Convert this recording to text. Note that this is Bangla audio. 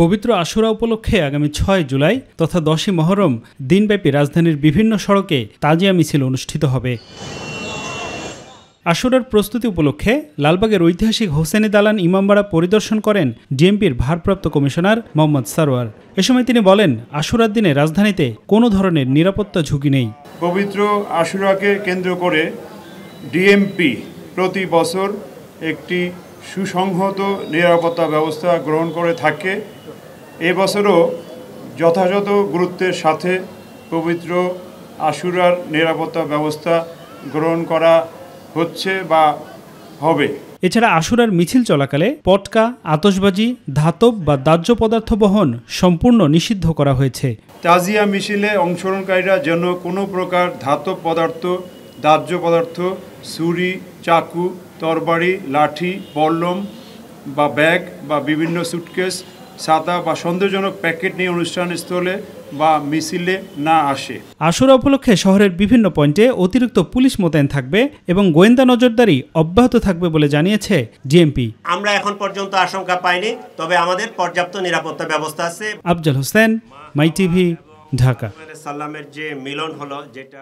পবিত্র আশুরা উপলক্ষে আগামী ৬ জুলাই তথা ১০ই মহরম দিনব্যাপী রাজধানীর বিভিন্ন সড়কে তাজিয়া মিছিল অনুষ্ঠিত হবে। আশুরার প্রস্তুতি উপলক্ষে লালবাগের ঐতিহাসিক হোসেনি দালান ইমামবাড়া পরিদর্শন করেন ডিএমপির ভারপ্রাপ্ত কমিশনার মোহাম্মদ সারোয়ার। এ সময় তিনি বলেন, আশুরার দিনে রাজধানীতে কোনো ধরনের নিরাপত্তা ঝুঁকি নেই। পবিত্র আশুরাকে কেন্দ্র করে ডিএমপি প্রতি বছর একটি সুসংহত নিরাপত্তা ব্যবস্থা গ্রহণ করে থাকে। এবছরও যথাযথ গুরুত্বের সাথে পবিত্র আশুরার নিরাপত্তা ব্যবস্থা গ্রহণ করা হচ্ছে বা হবে। এছাড়া আশুরার মিছিল চলাকালে পটকা, আতশবাজি, ধাতব বা দাহ্য পদার্থ বহন সম্পূর্ণ নিষিদ্ধ করা হয়েছে। তাজিয়া মিছিলে অংশগ্রহণকারীরা যেন কোনো প্রকার ধাতব পদার্থ, দাহ্য পদার্থ, ছুরি, চাকু, তরবারি, লাঠি, বল্লম বা ব্যাগ বা বিভিন্ন সুটকেস, ছাতা বা সন্দেহজনক প্যাকেট নিয়ে অনুষ্ঠানস্থলে বা মিছিলে না আসে। আশুরা উপলক্ষে শহরের বিভিন্ন পয়েন্টে অতিরিক্ত পুলিশ মোতায়েন থাকবে এবং গোয়েন্দা নজরদারি অব্যাহত থাকবে বলে জানিয়েছে ডিএমপি। আমরা এখন পর্যন্ত আশঙ্কা পাইনি, তবে আমাদের পর্যাপ্ত নিরাপত্তা ব্যবস্থা আছে। আফজাল হোসেন, মাই টিভি, ঢাকা। সাল্লামের যে মিলন হলো যেটা